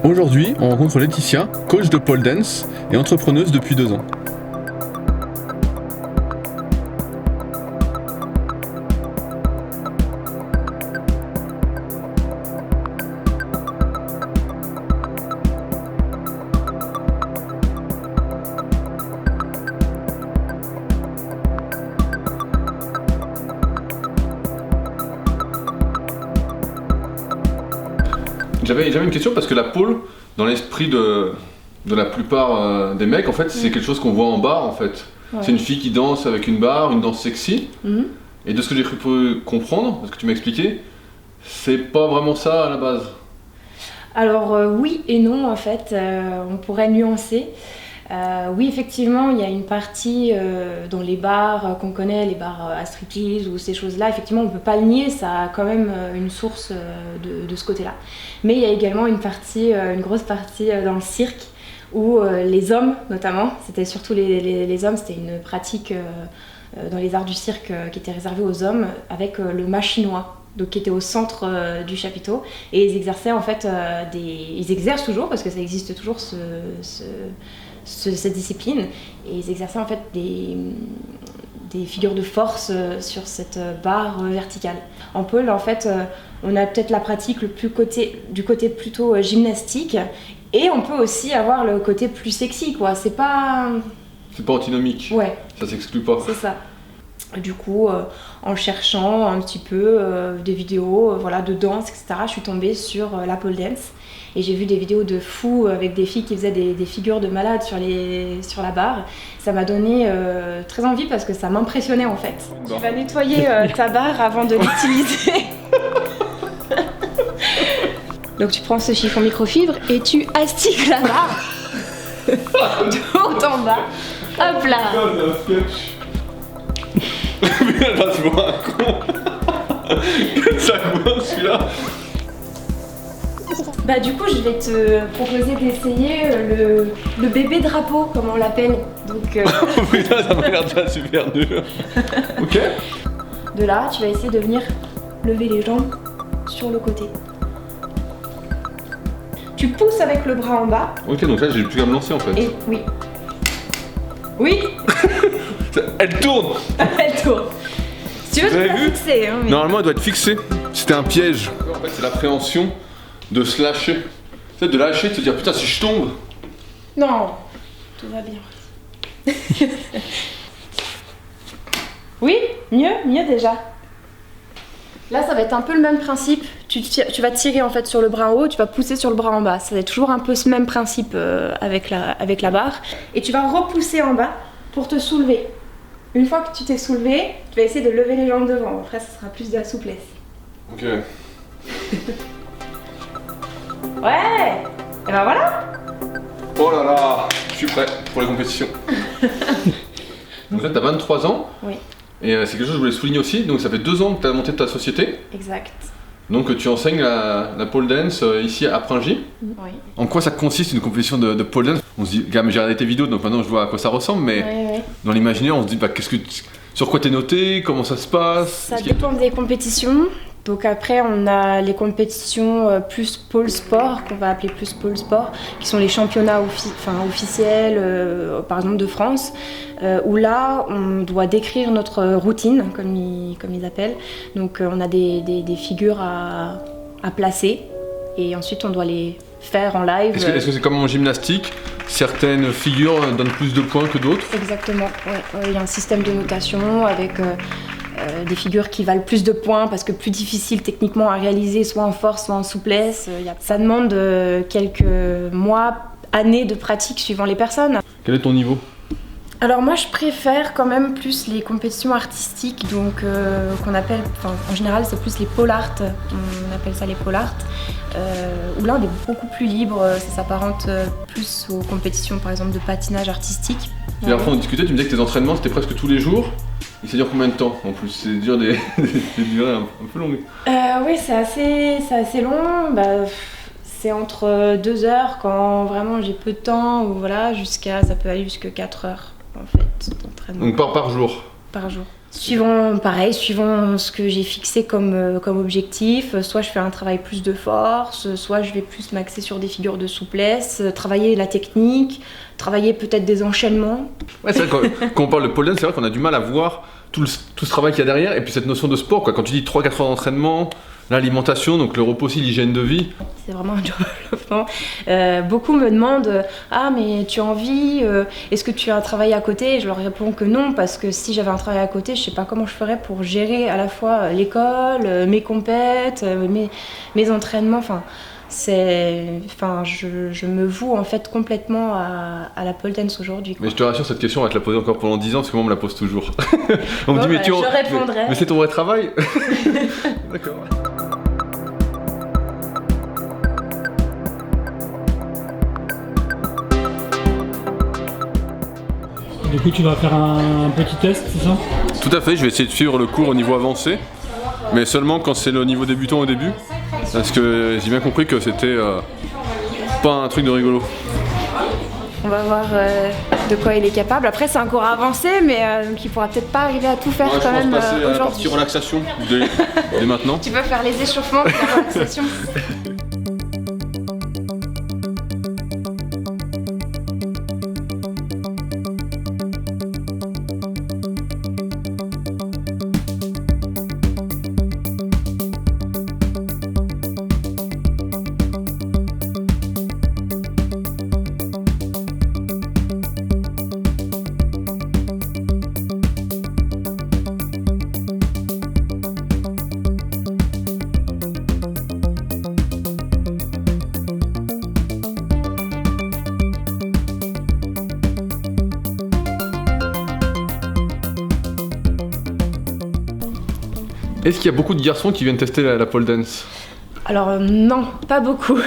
Aujourd'hui, on rencontre Laetitia, coach de pole dance et entrepreneuse depuis 2 ans. J'avais une question parce que la pole, dans l'esprit de la plupart des mecs, en fait, c'est quelque chose qu'on voit en bar, en fait. Ouais. C'est une fille qui danse avec une barre, une danse sexy. Et de ce que j'ai cru comprendre, de ce que tu m'as expliqué, c'est pas vraiment ça à la base. Alors oui et non, en fait, on pourrait nuancer. Oui, effectivement, il y a une partie dans les bars qu'on connaît, les bars à striptease ou ces choses-là, effectivement, on ne peut pas le nier, ça a quand même une source de ce côté-là. Mais il y a également une grosse partie dans le cirque où les hommes, notamment, c'était surtout les hommes, c'était une pratique dans les arts du cirque qui était réservée aux hommes avec le mât chinois. Donc, qui était au centre du chapiteau, et ils exerçaient en fait ils exercent toujours parce que ça existe toujours cette discipline, et ils exerçaient en fait des figures de force sur cette barre verticale. En pole, en fait, on a peut-être la pratique du côté plutôt gymnastique, et on peut aussi avoir le côté plus sexy, quoi. C'est pas antinomique. Ouais. Ça s'exclut pas. C'est ça. Du coup, en cherchant un petit peu des vidéos de danse, etc., je suis tombée sur la pole dance. Et j'ai vu des vidéos de fous avec des filles qui faisaient des figures de malades sur la barre. Ça m'a donné très envie parce que ça m'impressionnait en fait. Tu vas nettoyer ta barre avant de l'utiliser. Donc tu prends ce chiffon microfibre et tu astiques la barre de haut en bas. Hop là. Mais elle va se voir un con. Ça commence celui-là. Bah du coup je vais te proposer d'essayer le bébé drapeau comme on l'appelle. Donc putain, ça m'a l'air déjà super dur. Ok. De là tu vas essayer de venir lever les jambes sur le côté. Tu pousses avec le bras en bas. Ok, donc là j'ai plus qu'à me lancer en fait. Et oui. Oui. Elle tourne. Elle tourne. Si tu veux, tu peux la fixer. Hein, mais... Normalement elle doit être fixée. C'était un piège. En fait c'est l'appréhension de se lâcher. Tu sais, de lâcher, de se dire putain si je tombe. Non, tout va bien. Oui, mieux déjà. Là ça va être un peu le même principe. Tu vas tirer en fait sur le bras en haut, tu vas pousser sur le bras en bas. Ça va être toujours un peu ce même principe avec la barre. Et tu vas repousser en bas pour te soulever. Une fois que tu t'es soulevé, tu vas essayer de lever les jambes devant. Après, ça sera plus de la souplesse. Ok. Ouais. Et ben voilà. Oh là là, je suis prêt pour les compétitions. Donc là, t'as 23 ans. Oui. Et c'est quelque chose que je voulais souligner aussi. Donc ça fait 2 ans que t'as monté ta société. Exact. Donc tu enseignes la pole dance ici à Pringy. Oui. En quoi ça consiste une compétition de pole dance? On se dit, gars, mais j'ai regardé tes vidéos donc maintenant je vois à quoi ça ressemble, mais oui. Dans l'imaginaire on se dit, bah, sur quoi t'es noté, comment ça se passe? Ça dépend des compétitions. Donc après on a les compétitions plus pôle sport, qu'on va appeler plus pôle sport, qui sont les championnats officiels, par exemple de France, où là on doit décrire notre routine, comme ils appellent. Donc on a des figures à placer, et ensuite on doit les faire en live. Est-ce que c'est comme en gymnastique? Certaines figures donnent plus de points que d'autres? Exactement, ouais. Il y a un système de notation avec des figures qui valent plus de points parce que plus difficile techniquement à réaliser, soit en force, soit en souplesse. Ça demande quelques mois, années de pratique suivant les personnes. Quel est ton niveau? Alors moi je préfère quand même plus les compétitions artistiques, donc qu'on appelle, en général c'est plus les pole art, on appelle ça les pole art, où là on est beaucoup plus libre, ça s'apparente plus aux compétitions par exemple de patinage artistique. La dernière fois on discutait, tu me disais que tes entraînements c'était presque tous les jours, et ça dure combien de temps en plus? C'est dur des durées un peu longues. Oui, c'est assez long. C'est entre 2 heures quand vraiment j'ai peu de temps, ou voilà, ça peut aller jusqu'à 4 heures en fait d'entraînement. Donc par jour? Par jour. Suivant ce que j'ai fixé comme objectif, soit je fais un travail plus de force, soit je vais plus m'axer sur des figures de souplesse, travailler la technique, travailler peut-être des enchaînements. Ouais, c'est vrai, quand on parle de pole dance, c'est vrai qu'on a du mal à voir tout ce travail qu'il y a derrière, et puis cette notion de sport, quoi. Quand tu dis 3-4 heures d'entraînement, l'alimentation, donc le repos aussi, l'hygiène de vie. C'est vraiment un développement. Beaucoup me demandent « Ah, mais tu as envie est-ce que tu as un travail à côté ?» Et je leur réponds que non, parce que si j'avais un travail à côté, je ne sais pas comment je ferais pour gérer à la fois l'école, mes compètes, mes entraînements. Enfin, je me voue en fait complètement à la pole dance aujourd'hui. Mais je te rassure, cette question, on va te la poser encore pendant 10 ans, parce que moi, on me la pose toujours. On me dit, mais je répondrai. Mais c'est ton vrai travail. D'accord. Du coup, tu vas faire un petit test, c'est ça? Tout à fait, je vais essayer de suivre le cours au niveau avancé, mais seulement quand c'est le niveau débutant au début, parce que j'ai bien compris que c'était pas un truc de rigolo. On va voir de quoi il est capable. Après, c'est un cours avancé, mais donc il pourra peut-être pas arriver à tout faire quand même aujourd'hui. Je pense passer à la partie aujourd'hui. relaxation dès maintenant. Tu peux faire les échauffements pour la relaxation. Est-ce qu'il y a beaucoup de garçons qui viennent tester la pole dance? Alors non, pas beaucoup.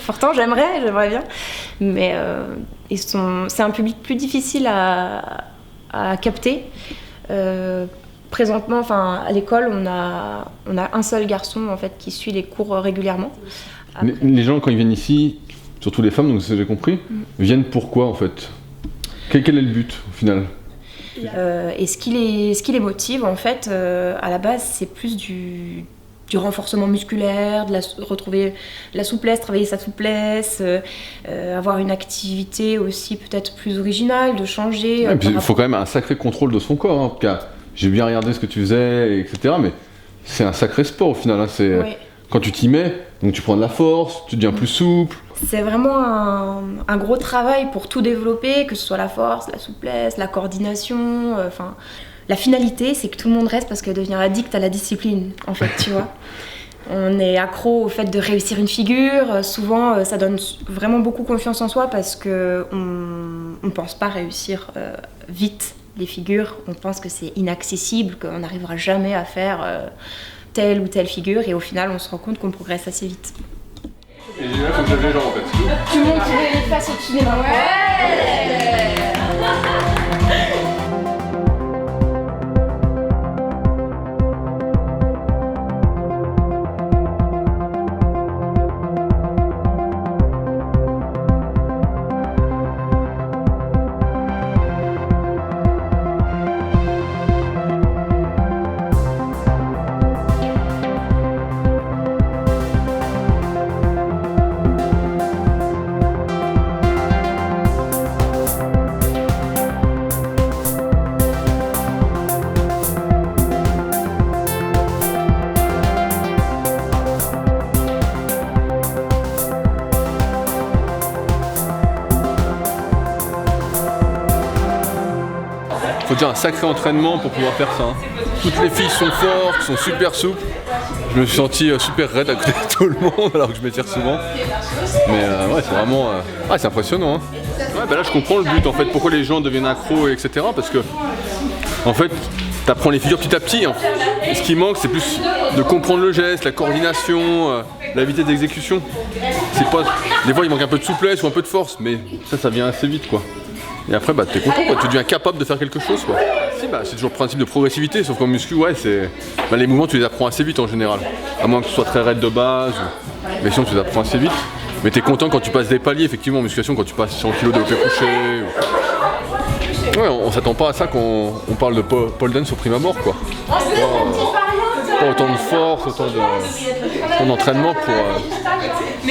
Pourtant j'aimerais bien. Mais c'est un public plus difficile à capter. Présentement, à l'école, on a un seul garçon en fait qui suit les cours régulièrement. Après... Les gens quand ils viennent ici, surtout les femmes, donc c'est ce que j'ai compris, viennent pourquoi en fait? Quel est le but au final? Et ce qui les motive en fait, à la base, c'est plus du renforcement musculaire, retrouver la souplesse, travailler sa souplesse, avoir une activité aussi peut-être plus originale, de changer. Ouais, il faut quand même un sacré contrôle de son corps. Hein, car j'ai bien regardé ce que tu faisais, etc. Mais c'est un sacré sport au final. Hein, Oui. Quand tu t'y mets, donc tu prends de la force, tu deviens plus souple. C'est vraiment un gros travail pour tout développer, que ce soit la force, la souplesse, la coordination. La finalité, c'est que tout le monde reste parce qu'elle devient addict à la discipline, en fait, tu vois. On est accro au fait de réussir une figure. Souvent, ça donne vraiment beaucoup confiance en soi parce qu'on ne pense pas réussir vite les figures. On pense que c'est inaccessible, qu'on n'arrivera jamais à faire telle ou telle figure. Et au final, on se rend compte qu'on progresse assez vite. Et j'ai là, faut que j'aille les gens en fait. Tout le monde qui les fasse au-dessus des mains. Ouais. Faut dire un sacré entraînement pour pouvoir faire ça. Hein. Toutes les filles sont fortes, sont super souples. Je me suis senti super raide à côté de tout le monde alors que je m'étire souvent. Mais ouais, c'est vraiment c'est impressionnant. Hein. Ouais, là je comprends le but en fait, pourquoi les gens deviennent accros, etc. Parce que en fait, t'apprends les figures petit à petit. Hein. Et ce qui manque, c'est plus de comprendre le geste, la coordination, la vitesse d'exécution. C'est pas... Des fois il manque un peu de souplesse ou un peu de force, mais ça vient assez vite quoi. Et après, t'es content, quoi. Tu deviens capable de faire quelque chose, quoi. Si, c'est toujours le principe de progressivité, sauf qu'en muscu, ouais, les mouvements, tu les apprends assez vite en général. À moins que tu sois très raide de base, mais sinon, tu les apprends assez vite. Mais t'es content quand tu passes des paliers, effectivement, en musculation, quand tu passes 100 kg de développé couché. Ouais, on s'attend pas à ça qu'on parle de pole dance au prime abord, quoi. Pas autant de force, autant d'entraînement pour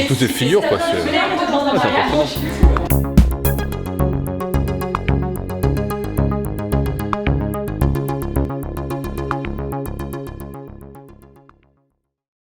toutes ces figures, quoi. C'est impressionnant.